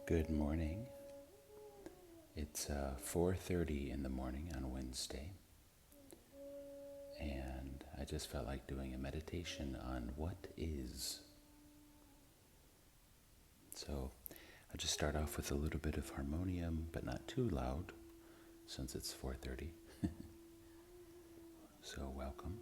Good morning. It's 4:30 in the morning on Wednesday, and I just felt like doing a meditation on what is. So I'll just start off with a little bit of harmonium, but not too loud, since it's 4:30. So welcome.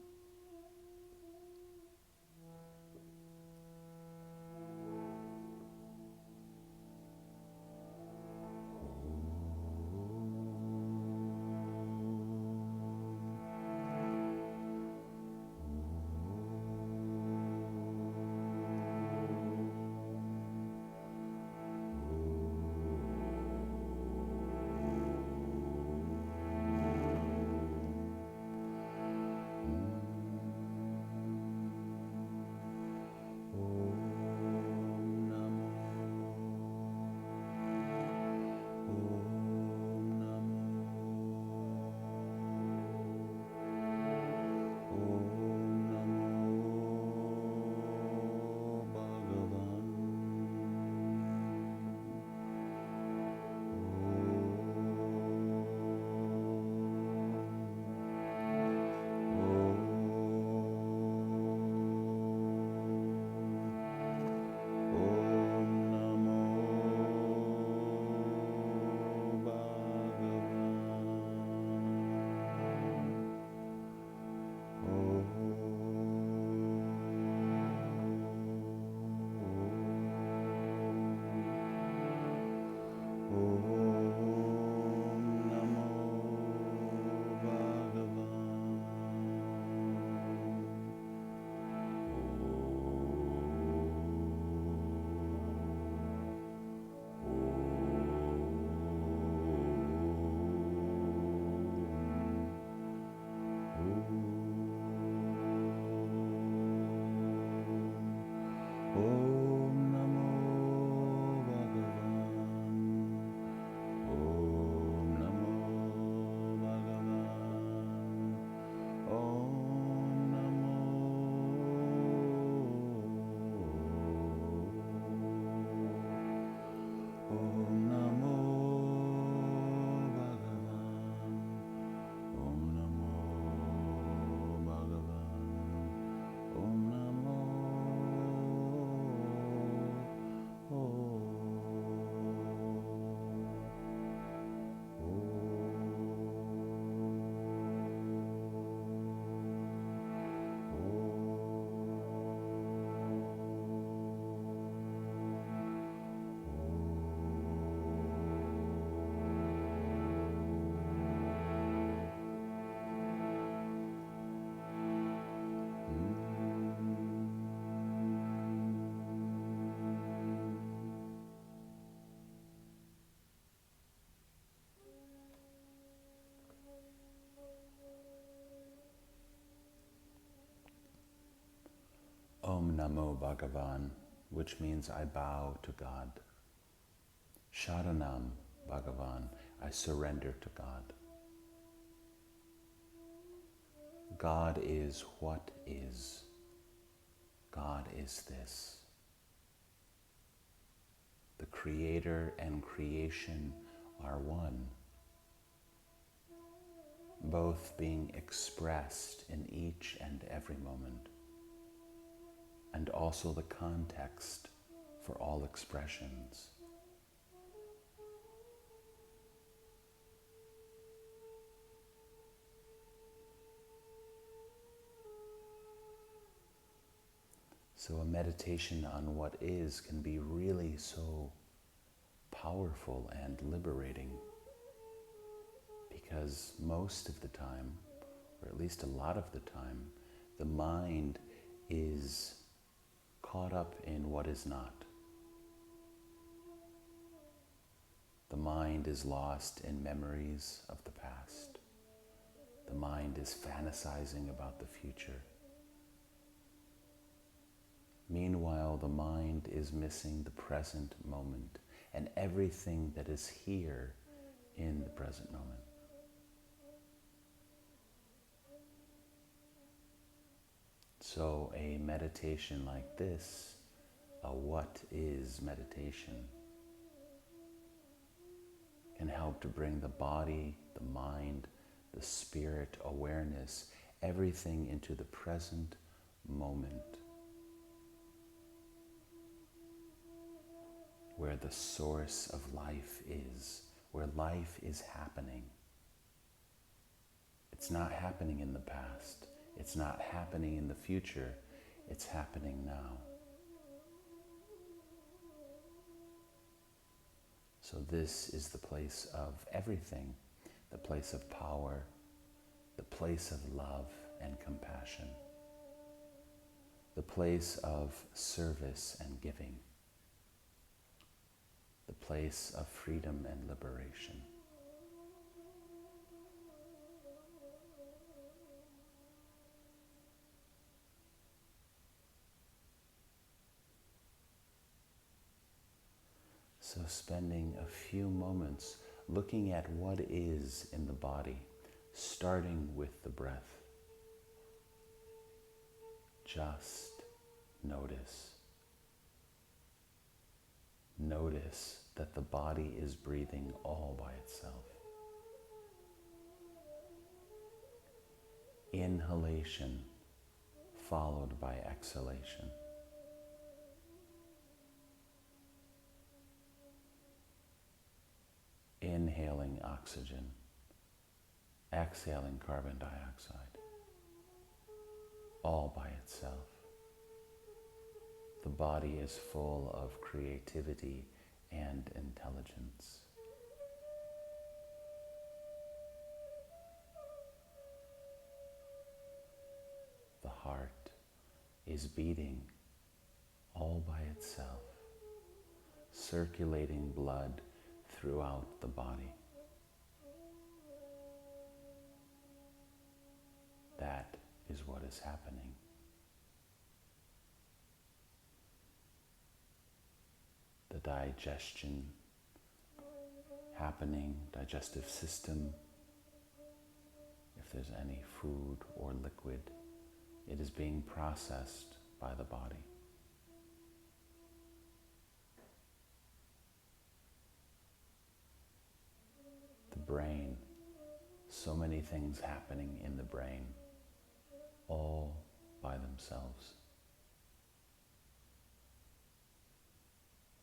Om Namo Bhagavan, which means I bow to God. Sharanam Bhagavan, I surrender to God. God is what is. God is this. The Creator and creation are one, both being expressed in each and every moment, and also the context for all expressions. So a meditation on what is can be really so powerful and liberating, because most of the time, or at least a lot of the time, the mind is caught up in what is not. The mind is lost in memories of the past. The mind is fantasizing about the future. Meanwhile, the mind is missing the present moment and everything that is here in the present moment. So a meditation like this, a what is meditation, can help to bring the body, the mind, the spirit, awareness, everything into the present moment, where the source of life is, where life is happening. It's not happening in the past. It's not happening in the future. It's happening now. So this is the place of everything, the place of power, the place of love and compassion, the place of service and giving, the place of freedom and liberation. So spending a few moments looking at what is in the body, starting with the breath. Just notice. Notice that the body is breathing all by itself. Inhalation followed by exhalation. Inhaling oxygen, exhaling carbon dioxide, all by itself. The body is full of creativity and intelligence. The heart is beating all by itself, circulating blood throughout the body. That is what is happening. The digestion happening, digestive system, if there's any food or liquid, it is being processed by the body. The brain, so many things happening in the brain, all by themselves.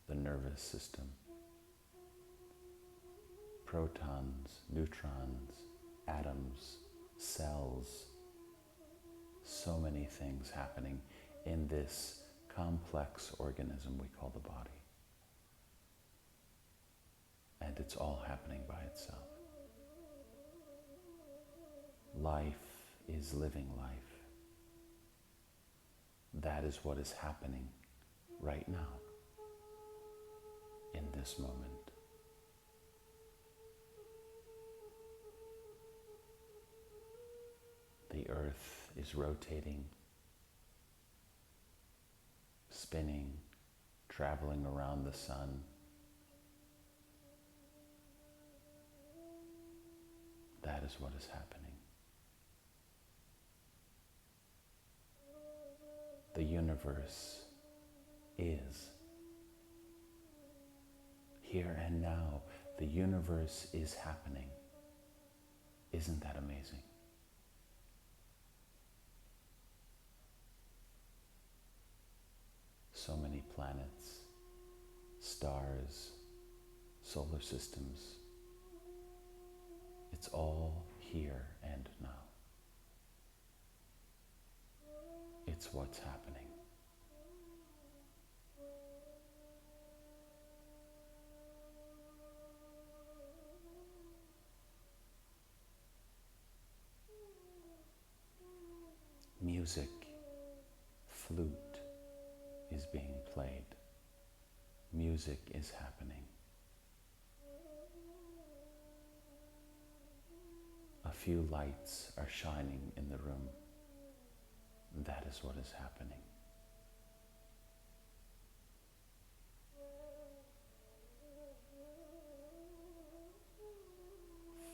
The nervous system, protons, neutrons, atoms, cells, so many things happening in this complex organism we call the body. And it's all happening by itself. Life is living life. That is what is happening right now, in this moment. The earth is rotating, spinning, traveling around the sun. That is what is happening. The universe is. Here and now, the universe is happening. Isn't that amazing? So many planets, stars, solar systems. It's all here and now. It's what's happening. Music, flute is being played. Music is happening. A few lights are shining in the room. That is what is happening.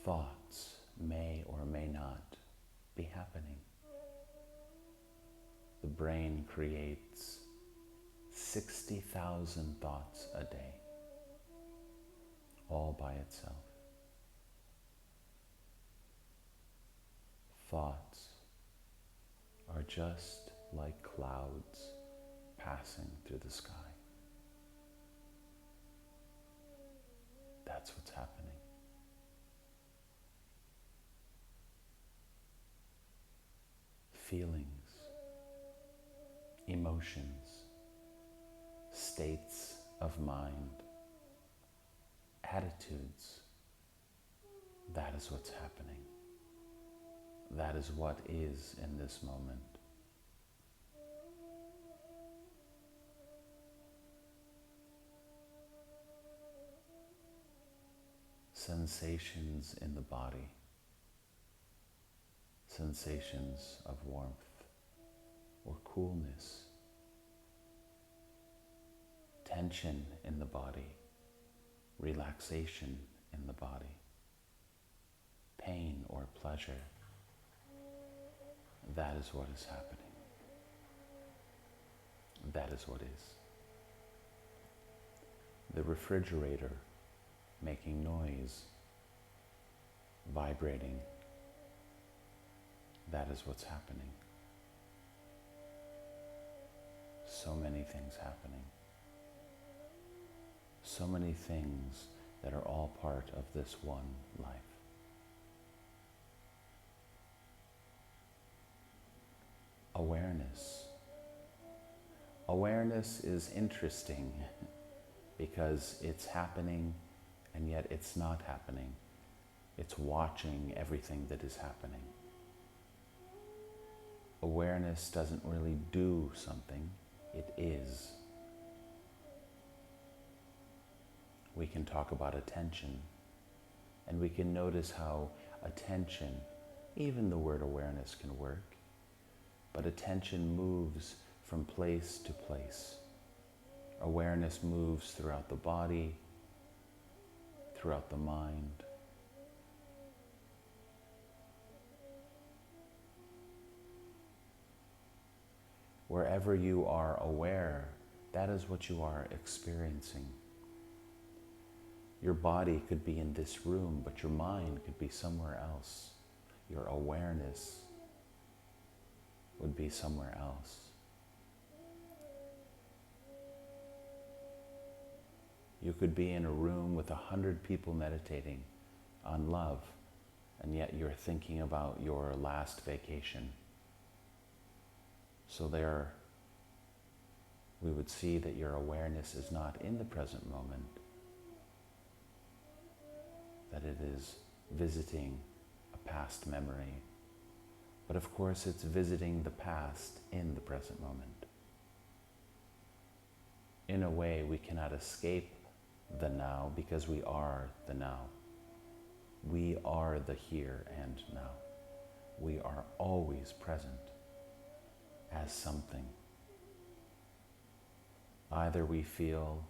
Thoughts may or may not be happening. The brain creates 60,000 thoughts a day, all by itself. thoughts are just like clouds passing through the sky. That's what's happening. Feelings, emotions, states of mind, attitudes, that is what's happening. That is what is in this moment. Sensations in the body, sensations of warmth or coolness, tension in the body, relaxation in the body, pain or pleasure. That is what is happening. That is what is. The refrigerator making noise, vibrating. That is what's happening. So many things happening. So many things that are all part of this one life. Awareness. Awareness is interesting because it's happening and yet it's not happening. It's watching everything that is happening. Awareness doesn't really do something, it is. We can talk about attention, and we can notice how attention, even the word awareness can work, but attention moves from place to place. Awareness moves throughout the body, throughout the mind. Wherever you are aware, that is what you are experiencing. Your body could be in this room, but your mind could be somewhere else. Your awareness would be somewhere else. You could be in a room with 100 people meditating on love, and yet you're thinking about your last vacation. So there, we would see that your awareness is not in the present moment, that it is visiting a past memory. But of course, it's visiting the past in the present moment. In a way, we cannot escape the now because we are the now. We are the here and now. We are always present as something. Either we feel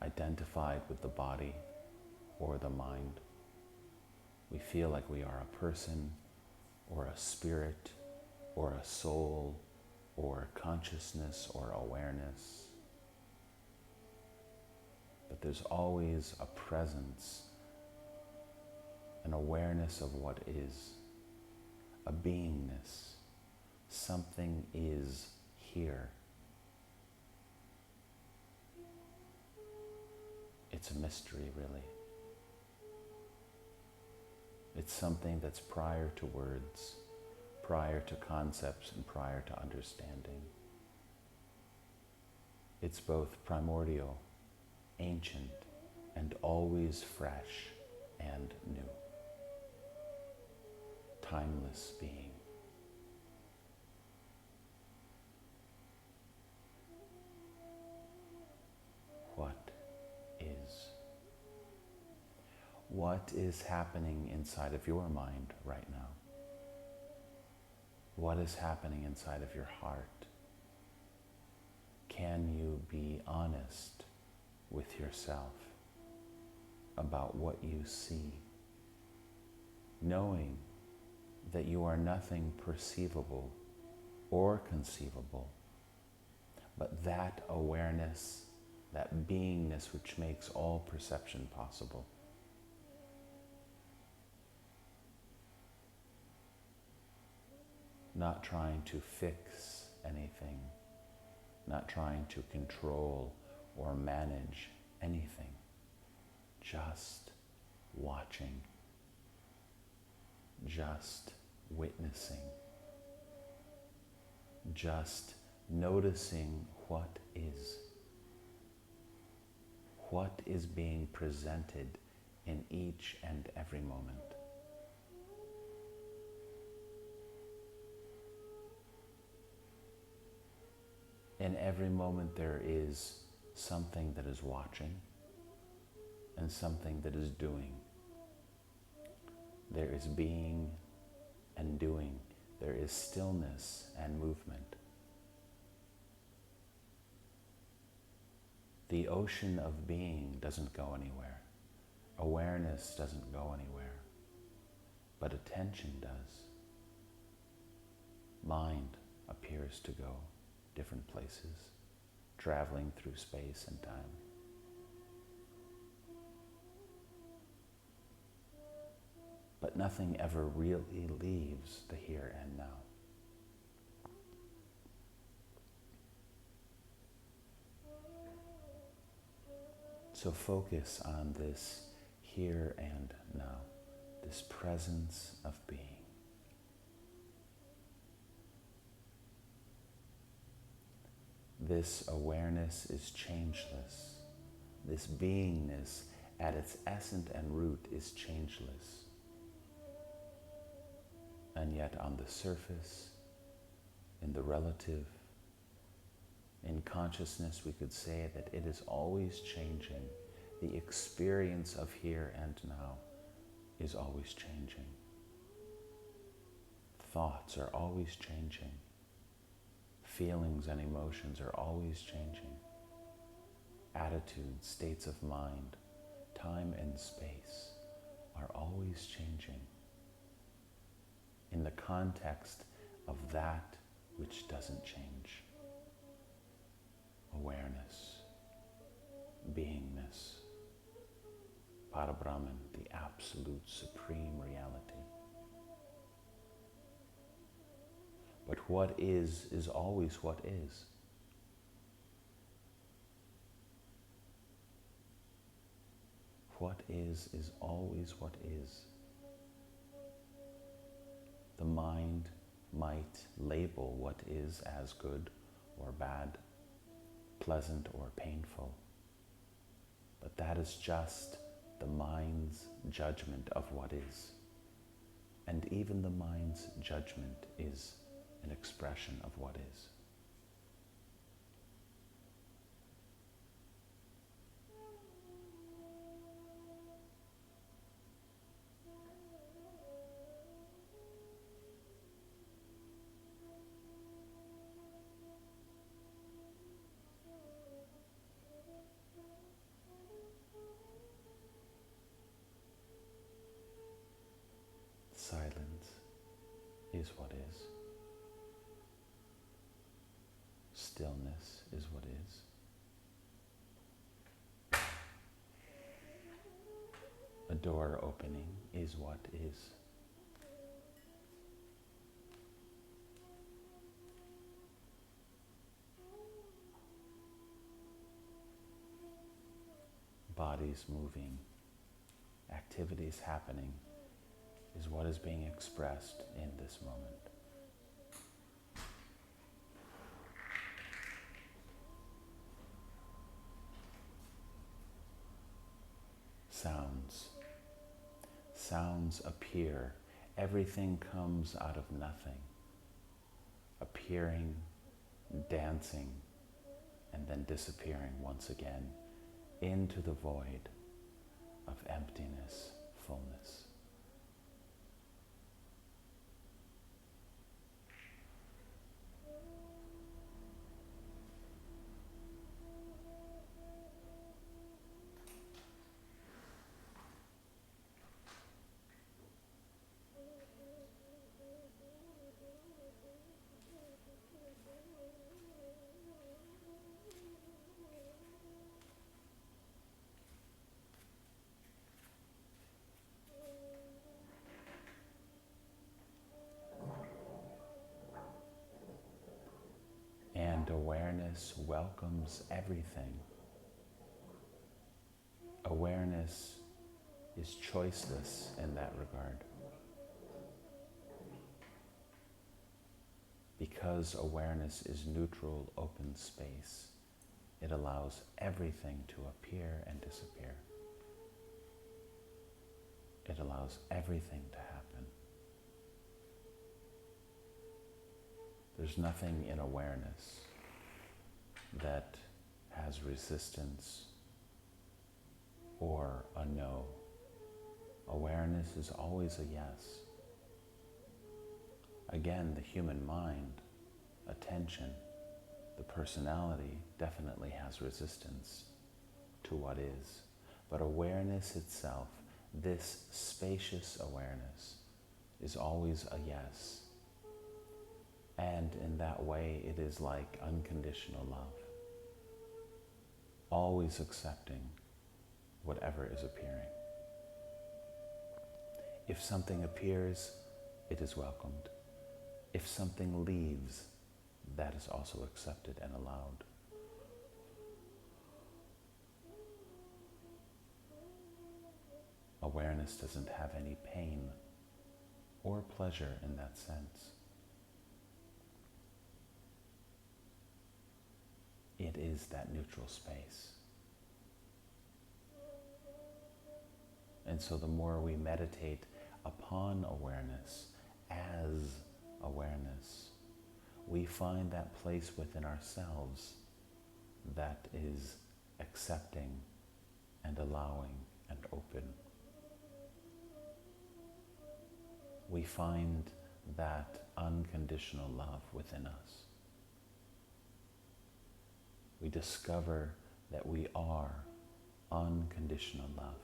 identified with the body or the mind. We feel like we are a person or a spirit or a soul or consciousness or awareness. But there's always a presence, an awareness of what is, a beingness. Something is here. It's a mystery, really. It's something that's prior to words, prior to concepts, and prior to understanding. It's both primordial, ancient, and always fresh and new. Timeless being. What is? What is happening inside of your mind right now? What is happening inside of your heart? Can you be honest with yourself about what you see, knowing that you are nothing perceivable or conceivable, but that awareness, that beingness which makes all perception possible? not trying to fix anything, not trying to control or manage anything, just watching, just witnessing, just noticing what is being presented in each and every moment. In every moment there is something that is watching and something that is doing. There is being and doing. There is stillness and movement. The ocean of being doesn't go anywhere. Awareness doesn't go anywhere. But attention does. Mind appears to go different places, traveling through space and time. But nothing ever really leaves the here and now. So focus on this here and now, this presence of being. This awareness is changeless. This beingness at its essence and root is changeless. And yet on the surface, in the relative, in consciousness, we could say that it is always changing. The experience of here and now is always changing. Thoughts are always changing. Feelings and emotions are always changing. Attitudes, states of mind, time and space are always changing in the context of that which doesn't change. Awareness, beingness, Parabrahman, the absolute supreme reality. But what is always what is. What is always what is. The mind might label what is as good or bad, pleasant or painful, but that is just the mind's judgment of what is. And even the mind's judgment is an expression of what is. Silence is what is. Stillness is what is. A door opening is what is. Bodies moving, activities happening is what is being expressed in this moment. Sounds appear. Everything comes out of nothing. Appearing, dancing, and then disappearing once again into the void of emptiness, fullness. welcomes everything. Awareness is choiceless in that regard. Because awareness is neutral, open space, it allows everything to appear and disappear. It allows everything to happen. There's nothing in awareness that has resistance or a no. Awareness is always a yes. Again, the human mind, attention, the personality definitely has resistance to what is. But awareness itself, this spacious awareness, is always a yes. And in that way, it is like unconditional love, always accepting whatever is appearing. If something appears, it is welcomed. If something leaves, that is also accepted and allowed. Awareness doesn't have any pain or pleasure in that sense. It is that neutral space. And so the more we meditate upon awareness as awareness, we find that place within ourselves that is accepting and allowing and open. We find that unconditional love within us. We discover that we are unconditional love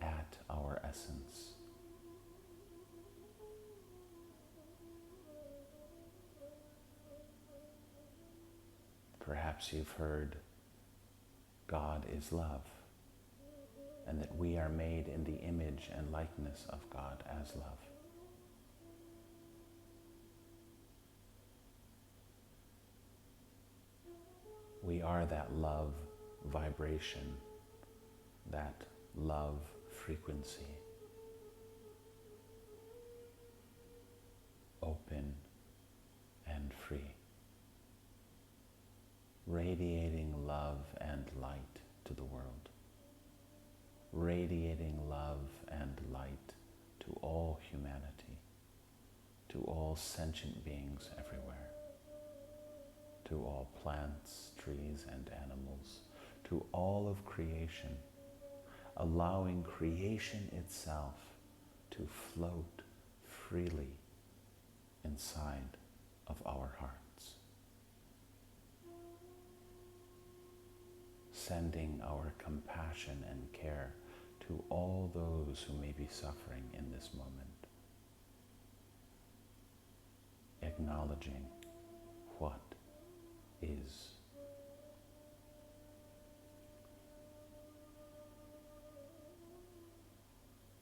at our essence. Perhaps you've heard God is love, and that we are made in the image and likeness of God as love. We are that love vibration, that love frequency, open and free, radiating love and light to the world, radiating love and light to all humanity, to all sentient beings everywhere, to all plants, trees, and animals, to all of creation, allowing creation itself to float freely inside of our hearts, sending our compassion and care to all those who may be suffering in this moment, acknowledging what is.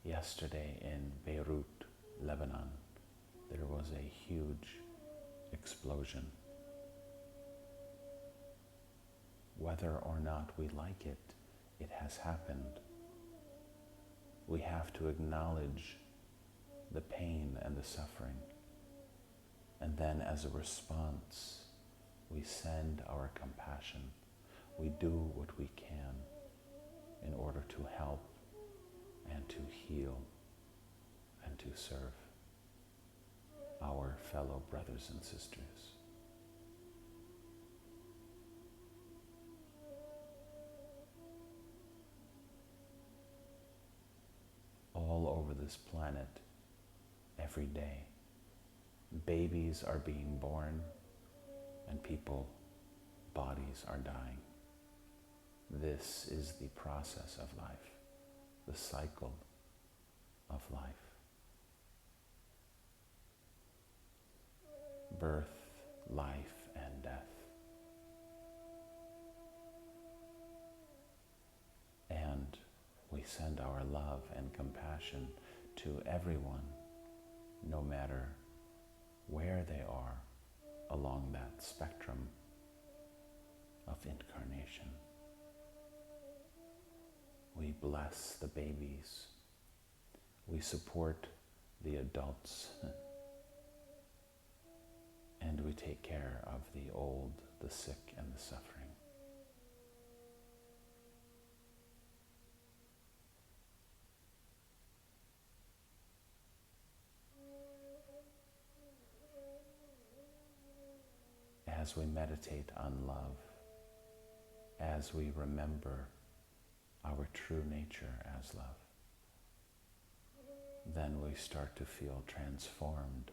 Yesterday in Beirut, Lebanon, there was a huge explosion. Whether or not we like it, it has happened. We have to acknowledge the pain and the suffering. And then as a response, we send our compassion. We do what we can in order to help and to heal and to serve our fellow brothers and sisters. All over this planet, every day, babies are being born and bodies are dying. This is the process of life, the cycle of life. Birth, life, and death. And we send our love and compassion to everyone, no matter where they are along that spectrum, of incarnation. We bless the babies. We support the adults. And we take care of the old, the sick, and the suffering. As we meditate on love, as we remember our true nature as love, then we start to feel transformed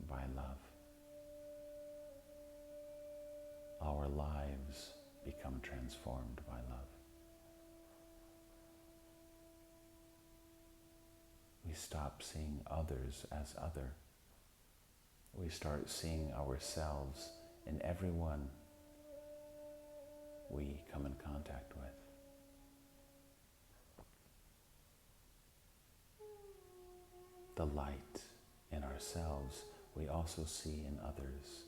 by love. Our lives become transformed by love. We stop seeing others as other. We start seeing ourselves in everyone we come in contact with. The light in ourselves we also see in others.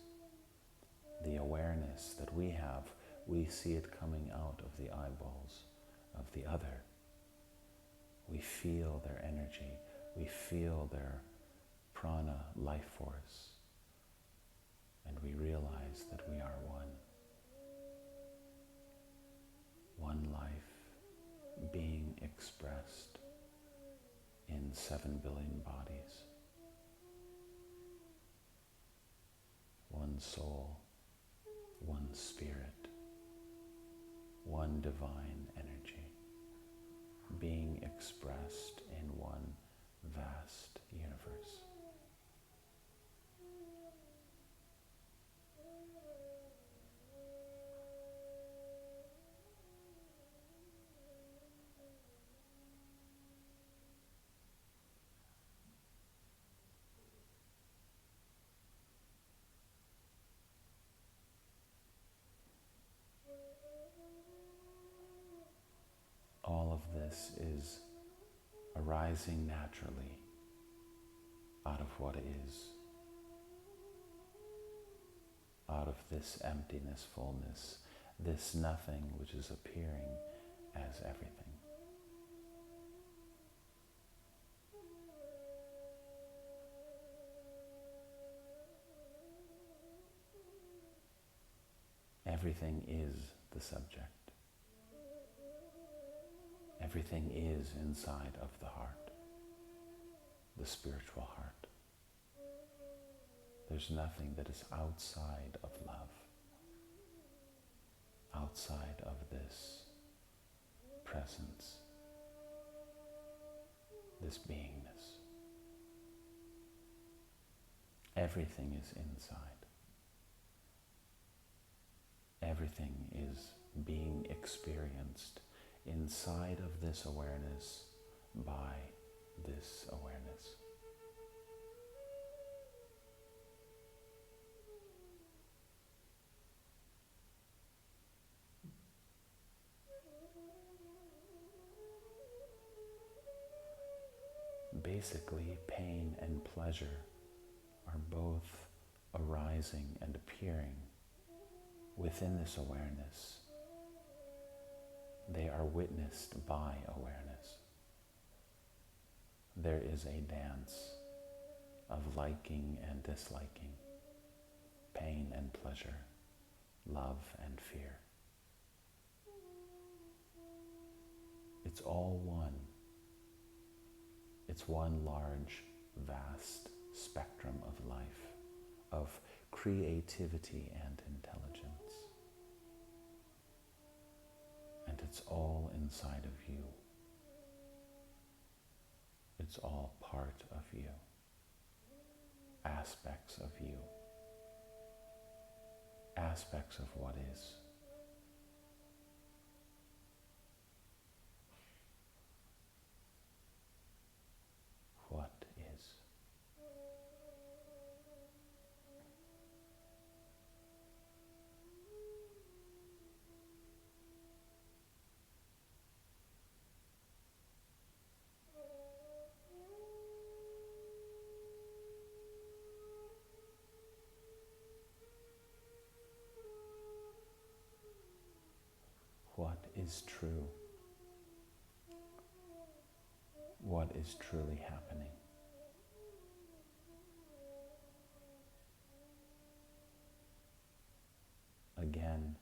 The awareness that we have, we see it coming out of the eyeballs of the other. We feel their energy, we feel their prana, life force, and we realize that we are one. One life being expressed in 7 billion bodies. One soul, one spirit, one divine energy being expressed in one vast universe. All of this is arising naturally out of what is, out of this emptiness, fullness, this nothing which is appearing as everything. Everything is the subject. Everything is inside of the heart, the spiritual heart. There's nothing that is outside of love, outside of this presence, this beingness. Everything is inside. Everything is being experienced inside of this awareness by this awareness. Basically, pain and pleasure are both arising and appearing within this awareness. They are witnessed by awareness. There is a dance of liking and disliking, pain and pleasure, love and fear. It's all one. It's one large, vast spectrum of life, of creativity and intelligence. And it's all inside of you. It's all part of you, aspects of you, aspects of what is. What is. what is true, what is truly happening. Again,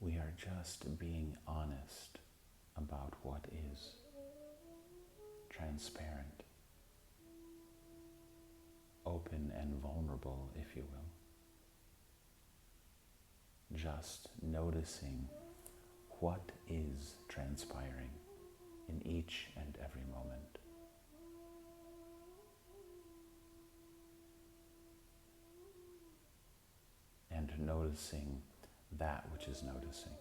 we are just being honest about what is, transparent, open and vulnerable, if you will. Just noticing what is transpiring in each and every moment. And noticing that which is noticing.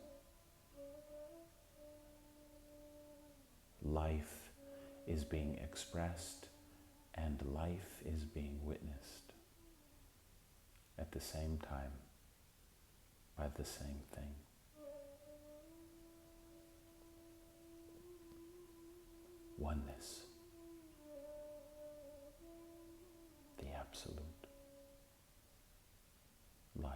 Life is being expressed and life is being witnessed at the same time by the same thing. Oneness. The absolute. Life.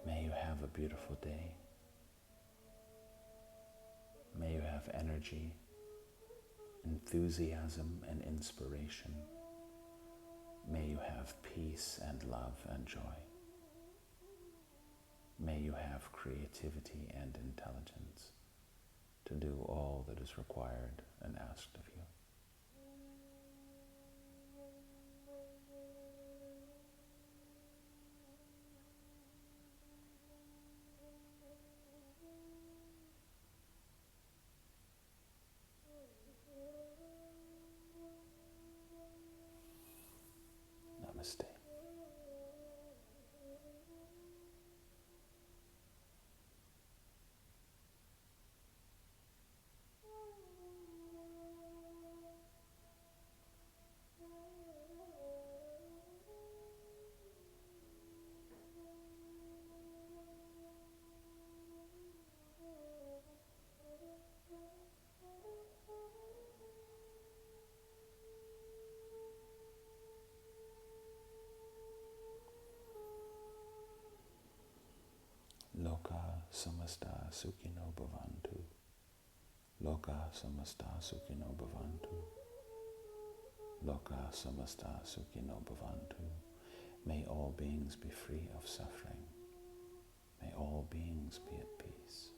May you have a beautiful day. May you have energy, enthusiasm, and inspiration. May you have peace and love and joy. May you have creativity and intelligence to do all that is required and asked of you. Namaste. Loka samasta sukhino bhavantu. Loka samasta sukhino bhavantu. Loka samasta sukhino bhavantu. May all beings be free of suffering. May all beings be at peace.